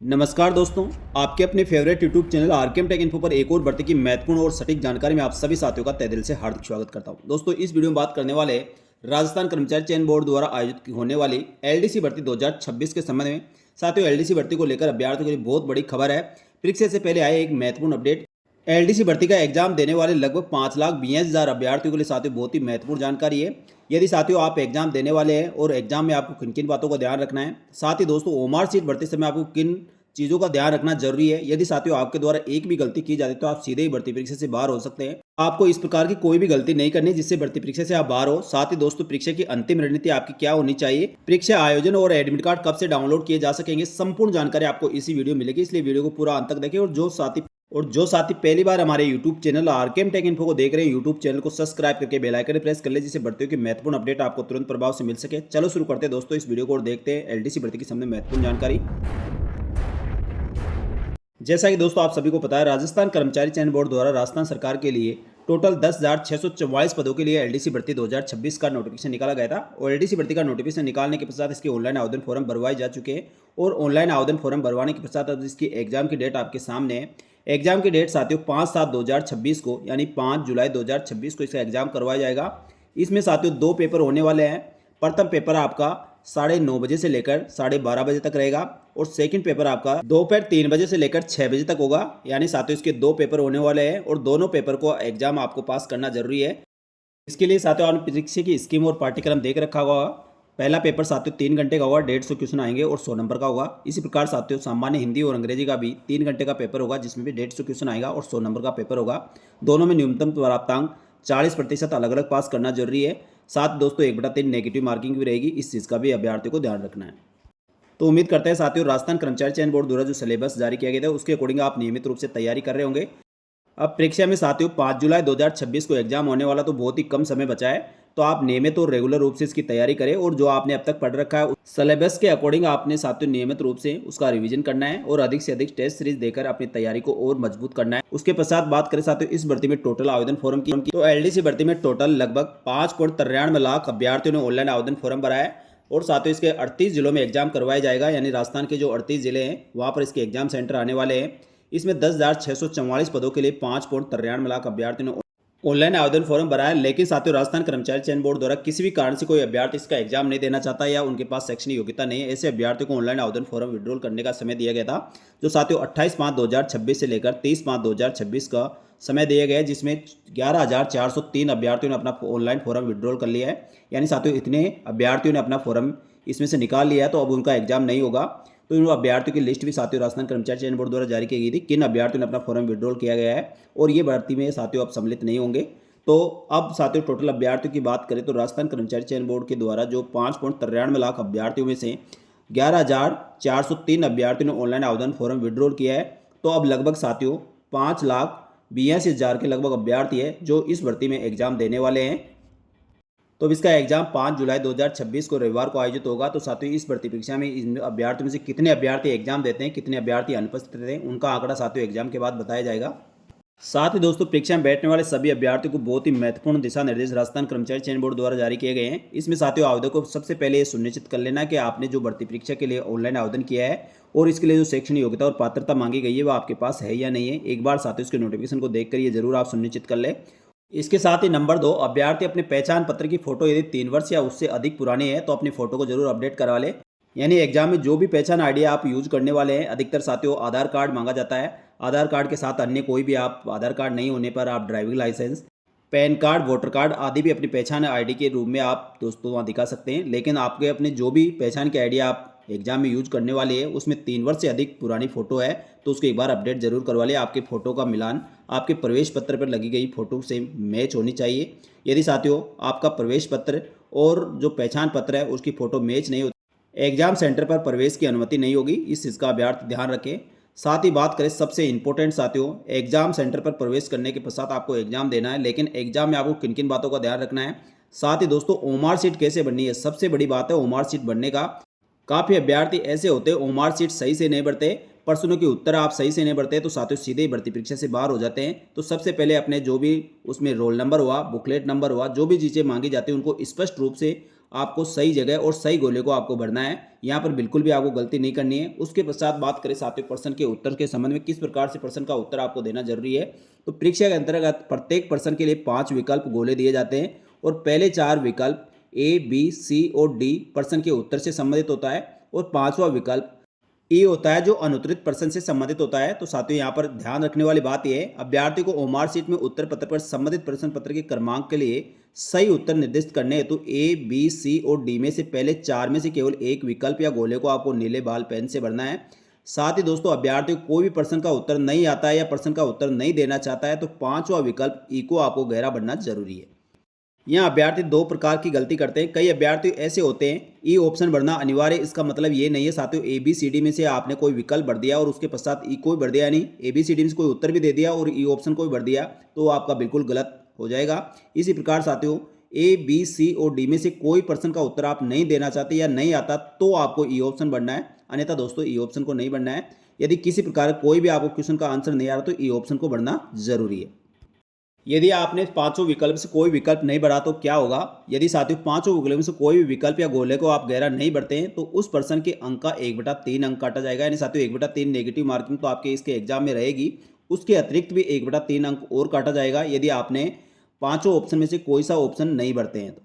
नमस्कार दोस्तों, आपके अपने favourite YouTube channel RKM take info पर एक और भर्ती की महत्वपूर्ण और सटीक जानकारी में आप सभी साथियों का तहे दिल से हार्दिक स्वागत करता हूं। दोस्तों, इस वीडियो में बात करने वाले राजस्थान कर्मचारी चयन बोर्ड द्वारा आयोजित होने वाली एलडीसी भर्ती 2026 के संबंध में। साथियों, एलडीसी भर्ती को लेकर अभ्यर्थियों के लिए बहुत बड़ी खबर है। परीक्षा से पहले आए एक महत्वपूर्ण अपडेट। एलडीसी भर्ती का एग्जाम देने वाले लगभग 5,82,000 अभ्यर्थियों के लिए साथियों बहुत ही महत्वपूर्ण जानकारी है। यदि साथियों आप एग्जाम देने वाले हैं और एग्जाम में आपको किन किन बातों का ध्यान रखना है, साथ ही दोस्तों ओमार सीट भरते समय आपको किन चीज़ों का ध्यान रखना जरूरी है। यदि साथियों आपके द्वारा एक भी गलती की जाती है तो आप सीधे ही भर्ती परीक्षा से बाहर हो सकते हैं। आपको इस प्रकार की कोई भी गलती नहीं करनी जिससे भर्ती परीक्षा से आप बाहर हो। साथ ही दोस्तों, परीक्षा की अंतिम रणनीति आपकी क्या होनी चाहिए, परीक्षा आयोजन और एडमिट कार्ड कब से डाउनलोड किए जा सकेंगे, संपूर्ण जानकारी आपको इसी वीडियो में मिलेगी। इसलिए वीडियो को पूरा अंत तक देखें। और जो साथी पहली बार हमारे YouTube channel RKM take info को देख रहे हैं, यूट्यूब चैनल को सब्सक्राइब करके बेल आइकन प्रेस कर ले, जिससे भर्तियों की महत्वपूर्ण अपडेट आपको तुरंत प्रभाव से मिल सके। चलो शुरू करते हैं दोस्तों इस वीडियो को और देखते हैं एलडीसी भर्ती के संबंध में महत्वपूर्ण जानकारी। जैसा कि दोस्तों आप सभी को पता है, राजस्थान कर्मचारी चयन बोर्ड द्वारा राजस्थान सरकार के लिए टोटल 10,644 पदों के लिए एलडीसी भर्ती 2026 का नोटिफिकेशन निकाला गया था। और एलडीसी भर्ती का नोटिफिकेशन निकालने के पश्चात इसके ऑनलाइन आवेदन फॉर्म भरवाए जा चुके हैं। और ऑनलाइन आवेदन फॉर्म भरवाने के पश्चात अब इसकी एग्जाम की डेट आपके सामने है। एग्जाम की डेट साथियों 5/7/2026 को, यानी 5 जुलाई 2026 को इसका एग्जाम करवाया जाएगा। इसमें साथियों 2 पेपर होने वाले हैं। प्रथम पेपर आपका 9:30 बजे से लेकर 12:30 बजे तक रहेगा और सेकंड पेपर आपका दोपहर 3 बजे से लेकर 6 बजे तक होगा। यानी साथियों इसके 2 पेपर होने वाले हैं और दोनों पेपर को एग्जाम आपको पास करना जरूरी है। इसके लिए साथियों आपने परीक्षा की स्कीम और पाठ्यक्रम देख रखा होगा। पहला पेपर साथियों 3 घंटे का होगा, 150 क्वेश्चन आएंगे और 100 नंबर का होगा। इसी प्रकार साथियों सामान्य हिंदी और अंग्रेजी का भी 3 घंटे का पेपर होगा, जिसमें भी 150 क्वेश्चन आएगा और 100 नंबर का पेपर होगा। दोनों में न्यूनतम प्राप्तांक 40% अलग अलग पास करना जरूरी है। साथ दोस्तों 1/3 नेगेटिव मार्किंग भी रहेगी। इस चीज़ का भी अभ्यर्थी को ध्यान रखना है। तो उम्मीद करते हैं साथियों राजस्थान कर्मचारी चयन बोर्ड द्वारा जो सिलेबस जारी किया गया था उसके अकॉर्डिंग आप नियमित रूप से तैयारी कर रहे होंगे। अब परीक्षा में साथियों 5 जुलाई 2026 को एग्जाम होने वाला, तो बहुत ही कम समय बचा है। तो आप नियमित और रेगुलर रूप से इसकी तैयारी करें और जो आपने अब तक पढ़ रखा है उस सिलेबस के अकॉर्डिंग आपने साथियों नियमित रूप से उसका रिवीजन करना है और अधिक से अधिक टेस्ट सीरीज देकर अपनी तैयारी को और मजबूत करना है। उसके पश्चात बात करें साथियों इस भर्ती में टोटल आवेदन फॉर्म की, तो एलडीसी भर्ती में टोटल लगभग 5.93 लाख अभ्यर्थियों ने ऑनलाइन आवेदन फॉर्म भरा है। और साथियों इसके 38 जिलों में एग्जाम करवाया जाएगा, यानी राजस्थान के जो 38 जिले हैं वहाँ पर इसके एग्जाम सेंटर आने वाले हैं। इसमें 10,644 पदों के लिए 5.93 लाख अभ्यर्थियों ने ऑनलाइन आवेदन फॉर्म भरा है। लेकिन साथियों राजस्थान कर्मचारी चयन बोर्ड द्वारा किसी भी कारण से कोई अभ्यर्थी इसका एग्जाम नहीं देना चाहता या उनके पास शैक्षणिक योग्यता नहीं है, ऐसे अभ्यर्थियों को ऑनलाइन आवेदन फॉर्म विड्रॉल करने का समय दिया गया था, जो साथियों 28/5/2026 से लेकर 30/5/2026 का समय दिया गया है, जिसमें 11,403 अभ्यर्थियों ने अपना ऑनलाइन फॉर्म विड्रॉल कर लिया है। यानी साथियों इतने अभ्यर्थियों ने अपना फॉर्म इसमें से निकाल लिया है, तो अब उनका एग्जाम नहीं होगा। तो इन अभ्यर्थियों की लिस्ट भी साथियों राजस्थान कर्मचारी चयन बोर्ड द्वारा जारी की गई थी, किन अभ्यर्थियों ने अपना फॉर्म विड्रॉल किया गया है और ये भर्ती में साथियों अब सम्मिलित नहीं होंगे। तो अब साथियों टोटल अभ्यर्थियों की बात करें तो राजस्थान कर्मचारी चयन बोर्ड के द्वारा जो 5.93 लाख अभ्यर्थियों में से 11,403 अभ्यर्थियों ने ऑनलाइन आवेदन फॉर्म विड्रॉल किया है। तो अब लगभग साथियों 5,82,000 के लगभग अभ्यर्थी है जो इस भर्ती में एग्जाम देने वाले हैं। तो अब इसका एग्जाम 5 जुलाई 2026 को रविवार को आयोजित होगा। तो साथियों इस भर्ती परीक्षा में इन अभ्यर्थियों में से कितने अभ्यर्थी एग्जाम देते हैं, कितने अभ्यर्थी अनुपस्थित रहते हैं, उनका आंकड़ा साथियों एग्जाम के बाद बताया जाएगा। साथ ही दोस्तों परीक्षा में बैठने वाले सभी अभ्यर्थियों को बहुत ही महत्वपूर्ण दिशा निर्देश राजस्थान कर्मचारी चयन बोर्ड द्वारा जारी किए गए हैं। इसमें साथियों आवेदकों को सबसे पहले ये सुनिश्चित कर लेना कि आपने जो भर्ती परीक्षा के लिए ऑनलाइन आवेदन किया है और इसके लिए जो शैक्षणिक योग्यता और पात्रता मांगी गई है वो आपके पास है या नहीं है। एक बार साथियों इसके नोटिफिकेशन को देखकर ये जरूर आप सुनिश्चित कर ले। इसके साथ ही नंबर 2, अभ्यर्थी अपने पहचान पत्र की फोटो यदि 3 वर्ष या उससे अधिक पुरानी है तो अपनी फोटो को जरूर अपडेट करवा ले। यानी एग्जाम में जो भी पहचान आईडी आप यूज करने वाले हैं, अधिकतर साथियों आधार कार्ड मांगा जाता है। आधार कार्ड के साथ अन्य कोई भी आप आधार कार्ड नहीं होने पर आप driving licence, PAN card, voter card आदि भी अपनी पहचान आईडी के रूप में आप दोस्तों वहाँ दिखा सकते हैं। लेकिन आपके अपने जो भी पहचान की आईडी आप एग्जाम में यूज करने वाली है उसमें 3 वर्ष से अधिक पुरानी फोटो है तो उसको एक बार अपडेट जरूर करवा लिया। आपके फोटो का मिलान आपके प्रवेश पत्र पर लगी गई फोटो से मैच होनी चाहिए। यदि साथियों आपका प्रवेश पत्र और जो पहचान पत्र है उसकी फोटो मैच नहीं होती, एग्जाम सेंटर पर प्रवेश की अनुमति नहीं होगी। इस चीज़ का अभ्यर्थी ध्यान रखें। साथ ही बात करें सबसे इंपॉर्टेंट साथियों, एग्जाम सेंटर पर प्रवेश करने के पश्चात आपको एग्जाम देना है, लेकिन एग्जाम में आपको किन किन बातों का ध्यान रखना है। साथ ही दोस्तों ओमार सीट कैसे बननी है, सबसे बड़ी बात है ओमार सीट बनने का। काफ़ी अभ्यर्थी ऐसे होते हैं ओमार सीट सही से नहीं भरते, प्रश्नों के उत्तर आप सही से नहीं भरते तो साथियों सीधे ही भर्ती परीक्षा से बाहर हो जाते हैं। तो सबसे पहले अपने जो भी उसमें रोल नंबर हुआ, बुकलेट नंबर हुआ, जो भी चीज़ें मांगी जाती हैं उनको स्पष्ट रूप से आपको सही जगह और सही गोले को आपको भरना है। यहाँ पर बिल्कुल भी आपको गलती नहीं करनी है। उसके पश्चात बात करें साथियों प्रश्न के उत्तर के संबंध में, किस प्रकार से प्रश्न का उत्तर आपको देना जरूरी है। तो परीक्षा के अंतर्गत प्रत्येक प्रश्न के लिए 5 विकल्प गोले दिए जाते हैं और पहले 4 विकल्प ए, बी, सी और डी प्रश्न के उत्तर से संबंधित होता है और 5वां विकल्प ई होता है जो अनुत्तरित प्रश्न से संबंधित होता है। तो साथियों यहाँ पर ध्यान रखने वाली बात यह है, अभ्यर्थी को ओमार शीट में उत्तर पत्र पर संबंधित प्रश्न पत्र के क्रमांक के लिए सही उत्तर निर्दिष्ट करने हेतु ए, बी, सी और डी में से पहले 4 में से केवल एक विकल्प या गोले को आपको नीले बाल पेन से भरना है। साथ ही दोस्तों अभ्यर्थी को कोई भी प्रश्न का उत्तर नहीं आता है या प्रश्न का उत्तर नहीं देना चाहता है तो 5वां विकल्प ई को आपको गहरा भरना जरूरी है। यहाँ अभ्यर्थी 2 प्रकार की गलती करते हैं। कई अभ्यर्थी ऐसे होते हैं ई ऑप्शन भरना अनिवार्य, इसका मतलब ये नहीं है साथियों ए बी सी डी में से आपने कोई विकल्प भर दिया और उसके पश्चात ई को भी भर दिया, यानी ए बी सी डी में से कोई उत्तर भी दे दिया और ई ऑप्शन को भी भर दिया तो आपका बिल्कुल गलत हो जाएगा। इसी प्रकार साथियों ए, बी, सी और डी में से कोई प्रश्न का उत्तर आप नहीं देना चाहते या नहीं आता तो आपको ई ऑप्शन भरना है, अन्यथा दोस्तों ई ऑप्शन को नहीं भरना है। यदि किसी प्रकार कोई भी आपको क्वेश्चन का आंसर नहीं आ रहा तो ई ऑप्शन को भरना जरूरी है। यदि आपने 5 विकल्प से कोई विकल्प नहीं भरा तो क्या होगा। यदि साथियों 5 विकल्प से कोई भी विकल्प या गोले को आप गहरा नहीं भरते हैं तो उस प्रश्न के अंक का 1/3 अंक काटा जाएगा, यानी साथियों 1/3 नेगेटिव मार्किंग तो आपके इसके एग्जाम में रहेगी। उसके अतिरिक्त भी 1/3 अंक और काटा जाएगा यदि आपने 5 ऑप्शन में से कोई सा ऑप्शन नहीं भरते हैं तो।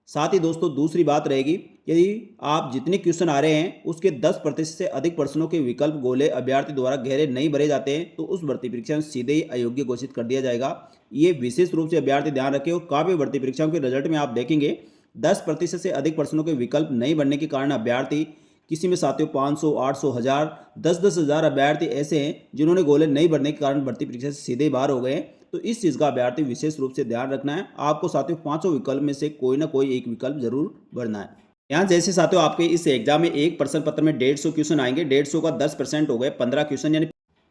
साथ ही दोस्तों दूसरी बात रहेगी, यदि आप जितने क्वेश्चन आ रहे हैं उसके 10% से अधिक प्रश्नों के विकल्प गोले अभ्यर्थी द्वारा गहरे नहीं भरे जाते हैं तो उस भर्ती परीक्षा में सीधे ही अयोग्य घोषित कर दिया जाएगा। ये विशेष रूप से अभ्यर्थी ध्यान रखें और काव्य भर्ती परीक्षाओं के रिजल्ट में आप देखेंगे 10% से अधिक प्रश्नों के विकल्प नहीं भरने के कारण अभ्यर्थी किसी में साथियों 500, 800, 1000, 10-10 हज़ार अभ्यर्थी ऐसे हैं जिन्होंने गोले नहीं भरने के कारण भर्ती परीक्षा से सीधे बाहर हो गए हैं। तो इस चीज़ का अभ्यर्थी विशेष रूप से ध्यान रखना है। आपको साथियों 5 विकल्प में से कोई ना कोई एक विकल्प जरूर भरना है। यहाँ जैसे साथियों आपके इस एग्जाम में एक प्रश्न पत्र में 150 क्वेश्चन आएंगे, 150 का 10% हो गए 15 क्वेश्चन, यानी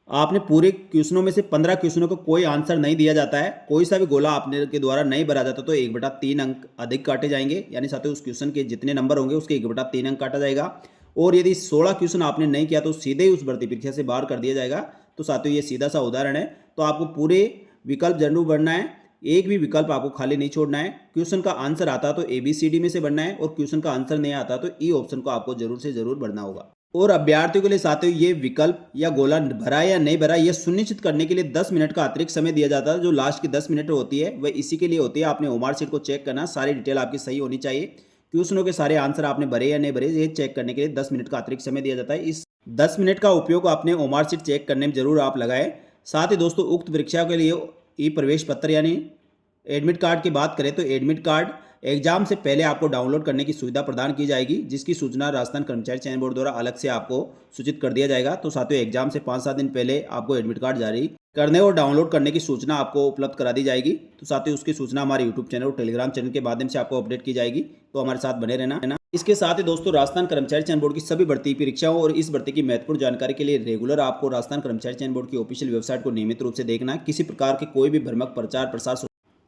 आपने पूरे क्वेश्चनों में से 15 क्वेश्चनों को कोई आंसर नहीं दिया जाता है, कोई सा भी गोला आपने के द्वारा नहीं भरा जाता तो 1/3 अंक अधिक काटे जाएंगे, यानी साथियों उस क्वेश्चन के जितने नंबर होंगे उसके 1/3 अंक काटा जाएगा। और यदि 16 क्वेश्चन आपने नहीं किया तो सीधे ही उस भर्ती परीक्षा से बाहर कर दिया जाएगा। तो साथियों ये सीधा सा उदाहरण है। तो आपको पूरे विकल्प जरूर भरना है, एक भी विकल्प आपको खाली नहीं छोड़ना है। क्वेश्चन का आंसर आता तो ए बी सी डी में से भरना है और क्वेश्चन का आंसर नहीं आता तो ई ऑप्शन को आपको जरूर से जरूर भरना होगा। और अभ्यर्थियों के लिए साथियों ये विकल्प या गोला भरा या नहीं भरा यह सुनिश्चित करने के लिए 10 मिनट का अतिरिक्त समय दिया जाता है। जो लास्ट की 10 मिनट होती है वह इसी के लिए होती है, आपने ओमार शीट को चेक करना, सारी डिटेल आपकी सही होनी चाहिए, क्वेश्चनों के सारे आंसर आपने भरे या नहीं भरे ये चेक करने के लिए 10 मिनट का अतिरिक्त समय दिया जाता है। इस 10 मिनट का उपयोग अपने ओमार शीट चेक करने में जरूर आप लगाएं। साथ ही दोस्तों उक्त परीक्षा के लिए ई प्रवेश पत्र यानी एडमिट कार्ड की बात करें तो एडमिट कार्ड एग्जाम से पहले आपको डाउनलोड करने की सुविधा प्रदान की जाएगी, जिसकी सूचना राजस्थान कर्मचारी चयन बोर्ड द्वारा अलग से आपको सूचित कर दिया जाएगा। तो साथियों एग्जाम से 5-7 दिन पहले आपको एडमिट कार्ड जारी करने और डाउनलोड करने की सूचना आपको उपलब्ध करा दी जाएगी। तो साथियों उसकी सूचना हमारे यूट्यूब चैनल और टेलीग्राम चैनल के माध्यम से आपको अपडेट की जाएगी, तो हमारे साथ बने रहना है ना। इसके साथ ही दोस्तों राजस्थान कर्मचारी चयन बोर्ड की सभी भर्ती परीक्षाओं और इस भर्ती की महत्वपूर्ण जानकारी के लिए रेगुलर आपको राजस्थान कर्मचारी चयन बोर्ड की ऑफिशियल वेबसाइट को नियमित रूप से देखना है। किसी प्रकार के कोई भी भ्रामक प्रचार प्रसार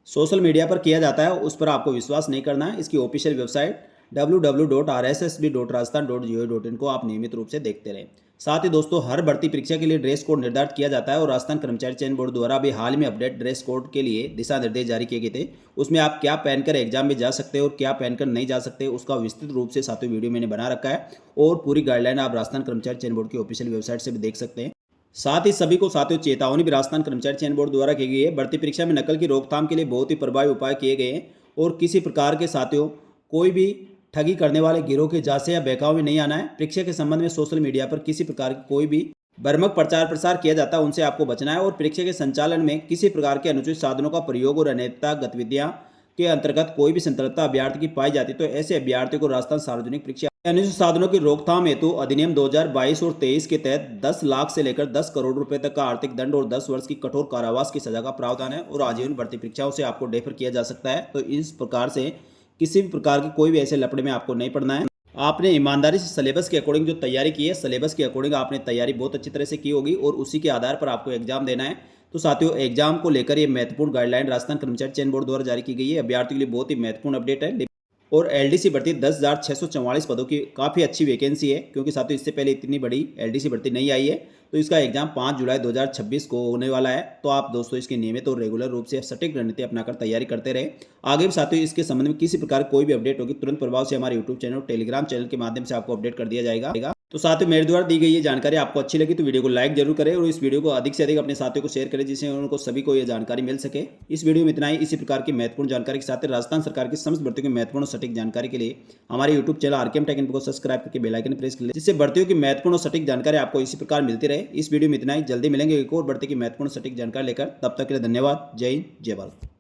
सोशल मीडिया पर किया जाता है उस पर आपको विश्वास नहीं करना है। इसकी ऑफिशियल वेबसाइट www.rssb.rajasthan.go.in को आप नियमित रूप से देखते रहें। साथ ही दोस्तों हर भर्ती परीक्षा के लिए ड्रेस कोड निर्धारित किया जाता है और राजस्थान कर्मचारी चयन बोर्ड द्वारा अभी हाल में अपडेट ड्रेस कोड के लिए दिशा निर्देश जारी किए गए थे। उसमें आप क्या पहनकर एग्जाम में जा सकते हैं और क्या पहनकर नहीं जा सकते उसका विस्तृत रूप से साथियों वीडियो मैंने बना रखा है और पूरी गाइडलाइन आप राजस्थान कर्मचारी चयन बोर्ड की ऑफिशियल वेबसाइट से भी देख सकते हैं। साथ ही सभी को साथियों चेतावनी भी राजस्थान कर्मचारी चयन बोर्ड द्वारा की गई है। भर्ती परीक्षा में नकल की रोकथाम के लिए बहुत ही प्रभावी उपाय किए गए हैं और किसी प्रकार के साथियों कोई भी ठगी करने वाले गिरोह के जांच या बहकाव में नहीं आना है। परीक्षा के संबंध में सोशल मीडिया पर किसी प्रकार की कोई भी भ्रामक प्रचार प्रसार किया जाता है उनसे आपको बचना है और परीक्षा के संचालन में किसी प्रकार के अनुचित साधनों का प्रयोग और अनैतिक गतिविधियां के अंतर्गत कोई भी संतृप्तता अभ्यर्थी की पाई जाती तो ऐसे अभ्यर्थियों को राजस्थान सार्वजनिक परीक्षा अनुचित साधनों की रोकथाम हेतु अधिनियम 2022 और 23 के तहत 10 लाख से लेकर 10 करोड़ रुपए तक का आर्थिक दंड और 10 वर्ष की कठोर कारावास की सजा का प्रावधान है और आजीवन भर्ती परीक्षाओं से आपको डेफर किया जा सकता है। तो इस प्रकार से किसी भी प्रकार की कोई भी ऐसे लफड़े में आपको नहीं पड़ना है। आपने ईमानदारी से सिलेबस के अकॉर्डिंग जो तैयारी की है, सिलेबस के अकॉर्डिंग आपने तैयारी बहुत अच्छी तरह से की होगी और उसी के आधार पर आपको एग्जाम देना है। तो साथियों एग्जाम को लेकर ये महत्वपूर्ण गाइडलाइन राजस्थान कर्मचारी चयन बोर्ड द्वारा जारी की गई है, अभ्यर्थियों के लिए बहुत ही महत्वपूर्ण अपडेट है। और एलडीसी भर्ती 10,644 पदों की काफ़ी अच्छी वैकेंसी है, क्योंकि साथियों इससे पहले इतनी बड़ी एलडीसी भर्ती नहीं आई है। तो इसका एग्जाम 5 जुलाई 2026 को होने वाला है। तो आप दोस्तों इसकी नियमित और रेगुलर रूप से सटीक रणनीति अपनाकर तैयारी करते रहे। आगे भी साथियों इसके संबंध में किसी प्रकार कोई भी अपडेट होगी तुरंत प्रभाव से हमारे यूट्यूब चैनल और टेलीग्राम चैनल के माध्यम से आपको अपडेट कर दिया जाएगा। तो साथियों मेरे द्वारा दी गई ये जानकारी आपको अच्छी लगी तो वीडियो को लाइक जरूर करें और इस वीडियो को अधिक से अधिक अपने साथियों को शेयर करें, जिससे उनको सभी को ये जानकारी मिल सके। इस वीडियो में इतना ही। इसी प्रकार की महत्वपूर्ण जानकारी के साथ राजस्थान सरकार की समस्त भर्तियों की महत्वपूर्ण और सटीक जानकारी के लिए हमारे YouTube channel RKM take info को सब्सक्राइब करके बेल आइकन प्रेस कर ले, जिससे भर्तियों की महत्वपूर्ण और सटीक जानकारी आपको इसी प्रकार मिलती रहे। इस वीडियो में इतना ही। जल्दी मिलेंगे एक और भर्ती की महत्वपूर्ण सटीक जानकारी लेकर। तब तक के लिए धन्यवाद। जय हिंद, जय भारत।